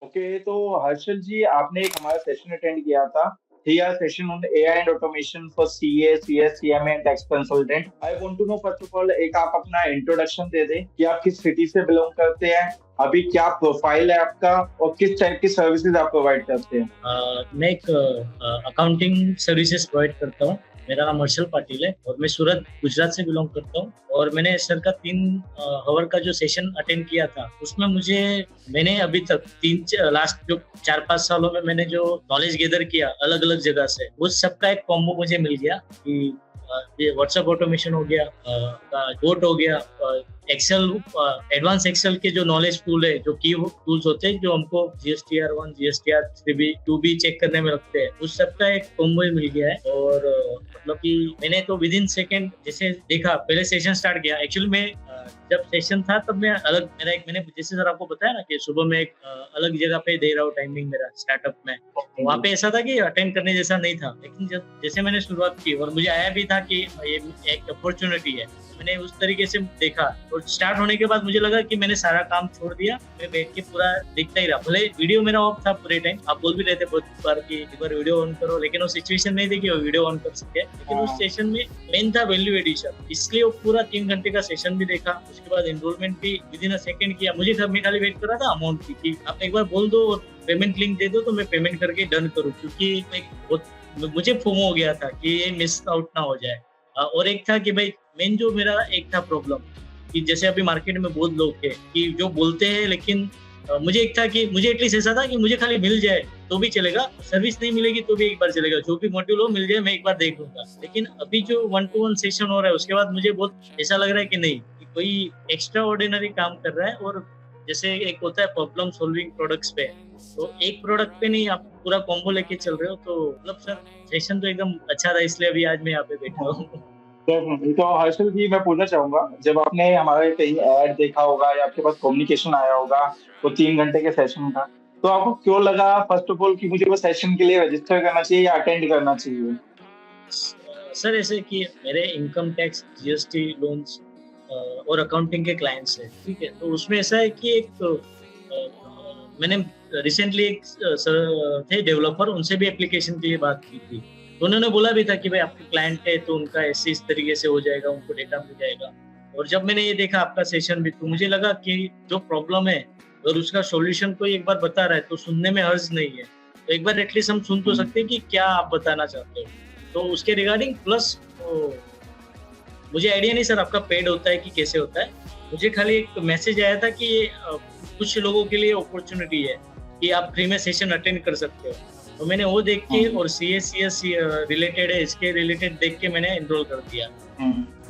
Okay, तो हर्षल जी, आपने एक हमारा सेशन अटेंड किया था, 3 hour session on AI and automation for CA, CS, CMA and tax consultant. I want to know first of all, एक आप अपना इंट्रोडक्शन दे दें कि आप किस सिटी से बिलोंग करते हैं, अभी क्या प्रोफाइल है आपका और किस टाइप की सर्विसेज आप प्रोवाइड करते हैं। मैं एक अकाउंटिंग सर्विसेज प्रोवाइड करता हूँ। मेरा नाम हर्षल पाटिल है और मैं सूरत गुजरात से बिलोंग करता हूँ। और मैंने सर का 3 आवर का जो सेशन अटेंड किया था उसमें मैंने अभी तक लास्ट जो 4-5 सालों में मैंने जो नॉलेज गेदर किया अलग अलग जगह से, उस सबका एक कॉम्बो मुझे मिल गया कि ये व्हाट्सएप ऑटोमेशन हो गया, डोट हो गया, एक्सेल, एडवांस एक्सेल के जो नॉलेज टूल है, जो की टूल्स होते हैं जो हमको GSTR1, GSTR3 2B चेक करने में लगते हैं, उस सब का एक कॉम्बो मिल गया है। और मतलब कि मैंने तो विद इन सेकेंड जैसे देखा, पहले सेशन स्टार्ट किया। एक्चुअली मैं जब सेशन था तब मैं अलग मैंने जैसे सर आपको बताया ना कि सुबह में एक अलग जगह पे दे रहा हूँ टाइमिंग मेरा स्टार्टअप में, तो वहाँ पे ऐसा था कि अटेंड करने जैसा नहीं था। लेकिन जब जैसे मैंने शुरुआत की और मुझे आया भी था कि ये एक अपॉर्चुनिटी है, मैंने उस तरीके से देखा। और स्टार्ट होने के बाद मुझे लगा कि मैंने सारा काम छोड़ दिया, मैं बैठ के पूरा देखता ही रहा। भले वीडियो मेरा ऑफ था पूरे टाइम, आप बोल भी रहे थे बहुत बार कि एक बार वीडियो ऑन करो, लेकिन वो सिचुएशन नहीं थी कि वो वीडियो ऑन कर सके। लेकिन उस सेशन में मेन था वैल्यू एडिशन, इसलिए वो पूरा 3 घंटे का सेशन भी देखा। उसके बाद एनरोलमेंट भी विद इन अ सेकेंड किया। मैं खाली वेट कर रहा था अमाउंट की कि आप एक बार बोल दो और पेमेंट लिंक दे दो तो मैं पेमेंट करके डन करूँ, क्योंकि मुझे फोमो हो गया था कि ये मिस आउट ना हो जाए। और एक था कि भाई मेन जो मेरा एक था प्रॉब्लम कि जैसे अभी मार्केट में बहुत लोग थे कि जो बोलते हैं, लेकिन मुझे एक था कि मुझे एटलीस्ट ऐसा था कि मुझे खाली मिल जाए तो भी चलेगा, सर्विस नहीं मिलेगी तो भी एक बार चलेगा, जो भी मॉड्यूल हो मिल जाए मैं एक बार देख लूंगा। लेकिन अभी जो 1-to-1 सेशन हो रहा है उसके बाद मुझे बहुत ऐसा लग रहा है कि नहीं, कि कोई एक्स्ट्रा ऑर्डिनरी काम कर रहा है। और जैसे एक होता है प्रॉब्लम सॉल्विंग प्रोडक्ट्स पे, तो एक प्रोडक्ट पे नहीं आप पूरा कॉम्बो लेके चल रहे हो। तो मतलब सर सेशन तो एकदम अच्छा था, इसलिए अभी आज मैं यहाँ पे बैठा हूँ। तो हर्षल जी, मैं पूछना चाहूंगा, जब आपने हमारे कहीं ऐड देखा होगा या आपके पास कम्युनिकेशन आया होगा वो 3 घंटे के सेशन का, तो आपको क्यों लगा फर्स्ट ऑफ ऑल कि मुझे वो सेशन के लिए रजिस्टर करना चाहिए या अटेंड करना चाहिए। सर ऐसे कि मेरे इनकम टैक्स, GST, लोन्स और अकाउंटिंग के क्लाइंट्स है, ठीक है। तो उसमें ऐसा है कि मैंने रिसेंटली एक सर थे डेवलपर, उनसे भी एप्लीकेशन के लिए बात की थी। तो उन्होंने बोला भी था कि भाई आपके क्लाइंट है तो उनका ऐसे इस तरीके से हो जाएगा, उनको डेटा मिल जाएगा। और जब मैंने ये देखा आपका सेशन भी, तो मुझे लगा कि जो प्रॉब्लम है और उसका सॉल्यूशन कोई एक बार बता रहा है तो सुनने में हर्ज नहीं है। तो एक बार एटलीस्ट हम सुन तो सकते हैं कि क्या आप बताना चाहते हो। तो उसके रिगार्डिंग प्लस मुझे आइडिया नहीं सर आपका पेड होता है कि कैसे होता है। मुझे खाली एक मैसेज आया था कि कुछ लोगों के लिए अपॉर्चुनिटी है कि आप फ्री में सेशन अटेंड कर सकते हो। तो मैंने वो देख के और CACS रिलेटेड है, इसके रिलेटेड देख के मैंने एनरोल कर दिया।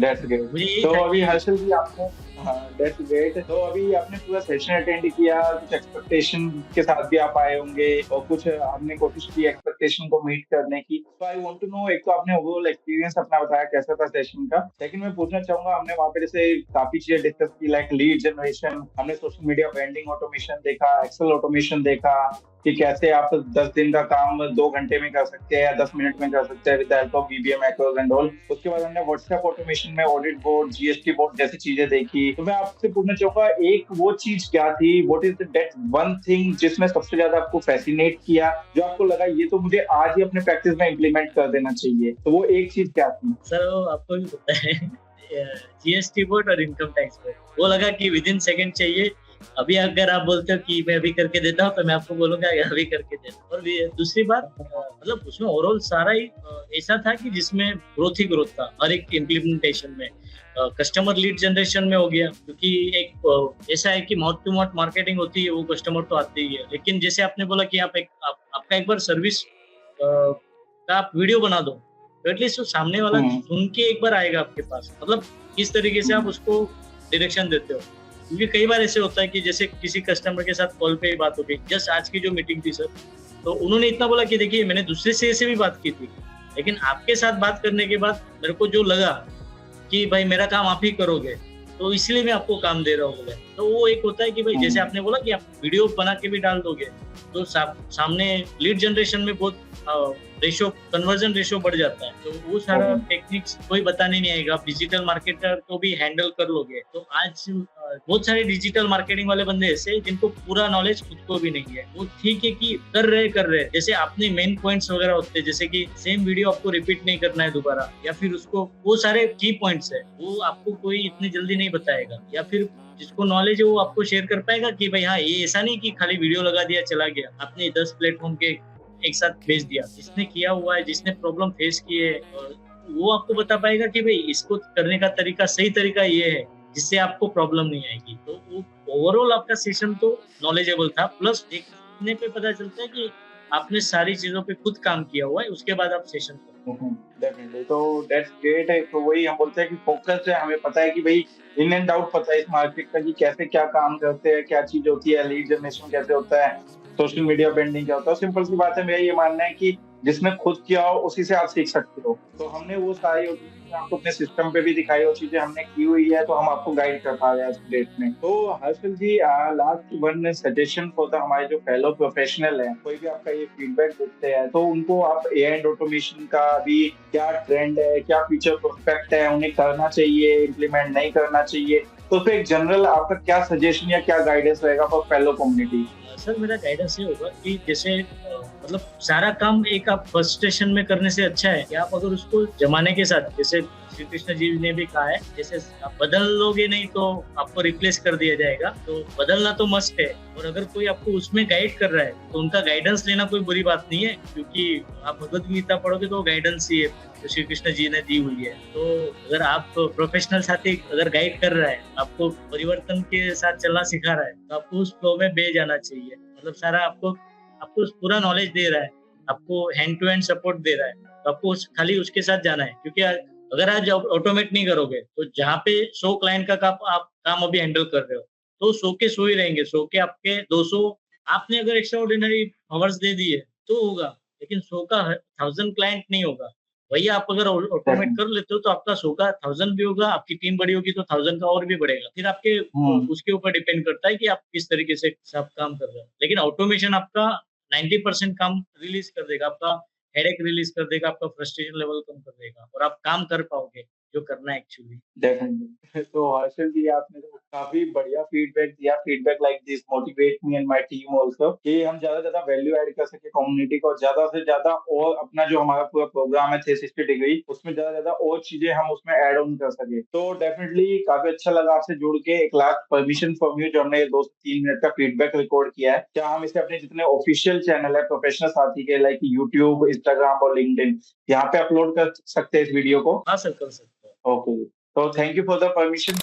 That's great. मुझे यही तो था अभी कि हर्षल जी आपने, हाँ, that's great. तो अभी आपने पूरा सेशन अटेंड किया, कुछ एक्सपेक्टेशन के साथ भी आप आए होंगे और कुछ आपने कोशिश की एक्सपेक्टेशन को मीट करने की। तो आई वांट टू नो, एक तो आपने ओवरऑल एक्सपीरियंस अपना बताया कैसा था सेशन का। सेकंड मैं पूछना चाहूंगा, हमने वहाँ पे जैसे काफी चीजें डिस्कस की, लाइक लीड जनरेशन, हमने सोशल मीडिया ब्रांडिंग ऑटोमेशन देखा, एक्सेल ऑटोमेशन देखा कि कैसे आप 10 दिन का काम 2 घंटे में कर सकते हैं या 10 मिनट में कर सकते हैं with help of VBA macros and all. उसके बाद हमने व्हाट्सएप ऑटोमेशन में ऑडिट बोर्ड, GST बोर्ड जैसी चीजें देखी। तो मैं आपसे पूछना चाहूंगा, एक वो चीज क्या थी, what is that one thing जिसमें सबसे ज्यादा आपको फैसिनेट किया, जो आपको लगा ये तो मुझे आज ही अपने प्रैक्टिस में इम्प्लीमेंट कर देना चाहिए, तो वो एक चीज क्या थी। सर वो आपको भी पता है GST बोर्ड और इनकम टैक्स बोर्ड, वो लगा कि विद इन सेकेंड चाहिए। अभी अगर आप बोलते हो कि मैं अभी करके देता हूँ तो मैं आपको बोलूंगा अभी करके देता। और दूसरी बात, मतलब उसमें ओवरऑल सारा ही ऐसा था कि जिसमें ग्रोथ ही ग्रोथ था हर एक इम्प्लीमेंटेशन में। कस्टमर लीड जनरेशन में हो गया, क्योंकि एक ऐसा है कि माउथ टू माउथ मार्केटिंग होती है, वो कस्टमर तो आते ही है। लेकिन जैसे आपने बोला कि आपका एक बार सर्विस का आप वीडियो बना दो, तो एटलीस्ट सामने वाला सुन के एक बार आएगा आपके पास। मतलब किस तरीके से आप उसको डायरेक्शन देते हो, क्योंकि कई बार ऐसे होता है कि जैसे किसी कस्टमर के साथ कॉल पे ही बात हो गई। जस्ट आज की जो मीटिंग थी सर, तो उन्होंने इतना बोला कि देखिए मैंने दूसरे से भी बात की थी, लेकिन आपके साथ बात करने के बाद मेरे को जो लगा कि भाई मेरा काम आप ही करोगे, तो इसलिए मैं आपको काम दे रहा हूँ बोले। तो वो एक होता है कि भाई जैसे आपने बोला कि आप वीडियो बना के भी डाल दोगे, तो सामने लीड जनरेशन में बहुत रेशो कन्वर्जन रेशो बढ़ जाता है। तो वो सारा टेक्निक्स कोई बताने नहीं आएगा, आप डिजिटल मार्केटर को भी हैंडल कर लोगे। तो आज बहुत सारे डिजिटल मार्केटिंग वाले बंदे ऐसे हैं जिनको पूरा नॉलेज खुद को भी नहीं है। वो ठीक है कि कर रहे जैसे आपने मेन पॉइंट्स वगैरह होते हैं, जैसे कि सेम वीडियो आपको रिपीट नहीं करना है दोबारा, या फिर उसको वो सारे की पॉइंट्स है वो आपको कोई इतनी जल्दी नहीं बताएगा, या फिर जिसको नॉलेज है वो आपको शेयर कर पाएगा कि भाई हाँ ये ऐसा नहीं कि खाली वीडियो लगा दिया चला गया, आपने 10 प्लेटफॉर्म के एक साथ भेज दिया। जिसने किया हुआ है, जिसने प्रॉब्लम फेस की है, वो आपको बता पाएगा कि भाई इसको करने का तरीका, सही तरीका ये है जिससे आपको प्रॉब्लम नहीं आएगी। तो वो ओवरऑल आपका सेशन तो नॉलेजेबल था, प्लस देखने पे पता चलता है कि आपने सारी चीजों पे खुद काम किया हुआ है, उसके बाद आप सेशन करते हैं। डेफिनेटली, तो दैट्स ग्रेट है। तो वही हम बोलते हैं कि फोकस है, हमें पता है कि भाई इन एंड आउट पता है इस मार्केट का कि कैसे क्या काम करते हैं, क्या चीज होती है, लीड जनरेशन कैसे होता है, सोशल मीडिया ब्रांडिंग क्या होता है। सिंपल सी बात है, मेरा ये मानना है कि जिसने खुद किया हो उसी से आप सीख सकते हो। तो हमने वो सारी चीजें आपको अपने सिस्टम पे भी दिखाई, वो चीजें हमने की हुई है, तो हम आपको गाइड कर पा रहे हैं आज की डेट में। तो Harshal ji, last one suggestion for the हमारे जो फेलो प्रोफेशनल है, कोई भी आपका ये फीडबैक देते हैं तो उनको आप एआई एंड ऑटोमेशन का भी क्या ट्रेंड है, क्या फ्यूचर प्रोस्पेक्ट है, उन्हें करना चाहिए, इम्प्लीमेंट नहीं करना चाहिए, तो फिर एक जनरल आपका क्या सजेशन या क्या गाइडेंस रहेगा फॉर फेलो कम्युनिटी? सर मेरा गाइडेंस ये होगा कि जैसे मतलब सारा काम एक आप फर्स्ट स्टेशन में करने से अच्छा है कि आप अगर उसको जमाने के साथ, जैसे श्री कृष्ण जी ने भी कहा है, जैसे आप बदल लोगे नहीं तो आपको रिप्लेस कर दिया जाएगा, तो बदलना तो मस्ट है। और अगर कोई आपको उसमें गाइड कर रहा है तो उनका गाइडेंस लेना कोई बुरी बात नहीं है, क्योंकि आप भगवत गीता पढ़ोगे तो गाइडेंस ही है जो श्री कृष्ण जी ने दी हुई है। तो अगर आप प्रोफेशनल साथी अगर गाइड कर रहा है, आपको परिवर्तन के साथ चलना सिखा रहा है, तो आपको उस फ्लो में बह जाना चाहिए। मतलब सारा आपको पूरा नॉलेज दे रहा है, आपको हैंड टू हैंड सपोर्ट दे रहा है, तो आपको खाली उसके साथ जाना है। क्योंकि अगर आज ऑटोमेट नहीं करोगे तो जहाँ पे 100 क्लाइंट का आप काम अभी हैंडल कर रहे हो, तो 100 के 100 ही रहेंगे, 100 के आपके 200 आपने अगर एक्स्ट्रा ऑर्डिनरी आवर्स दे दिए तो होगा, लेकिन 100 का 1000 क्लाइंट नहीं होगा। वही आप अगर ऑटोमेट कर लेते हो तो आपका 100 का 1000 भी होगा, आपकी टीम बड़ी होगी तो 1000 का और भी बढ़ेगा। फिर आपके उसके ऊपर डिपेंड करता है कि आप किस तरीके से सब काम कर रहे हो। लेकिन ऑटोमेशन आपका 90% काम रिलीज कर देगा, आपका हेडेक रिलीज कर देगा, आपका फ्रस्ट्रेशन लेवल कम कर देगा और आप काम कर पाओगे जो करना है एक्चुअली। डेफिनेटली। तो हर्षल जी, आपने तो काफी बढ़िया फीडबैक दिया। Feedback like this motivate me and my team also कि हम ज्यादा से ज्यादा वैल्यू ऐड कर सके कम्युनिटी को, ज्यादा से ज्यादा, और अपना जो हमारा पूरा प्रोग्राम है 360 डिग्री, उसमें ज्यादा से ज्यादा और चीजें हम उसमें ऐड ऑन कर सके। तो डेफिनेटली काफी अच्छा लगा आपसे जुड़ के। एक लास्ट परमिशन फ्रॉम यू, जो हमने 2 से 3 मिनट का फीडबैक रिकॉर्ड किया है, क्या हम इसे अपने जितने ऑफिशियल चैनल है प्रोफेशनल साथी के, लाइक यूट्यूब, इंस्टाग्राम और लिंक्डइन, यहाँ पे अपलोड कर सकते हैं इस वीडियो को? हाँ सर, कर सकते हो। ओके, तो thank you for the permission.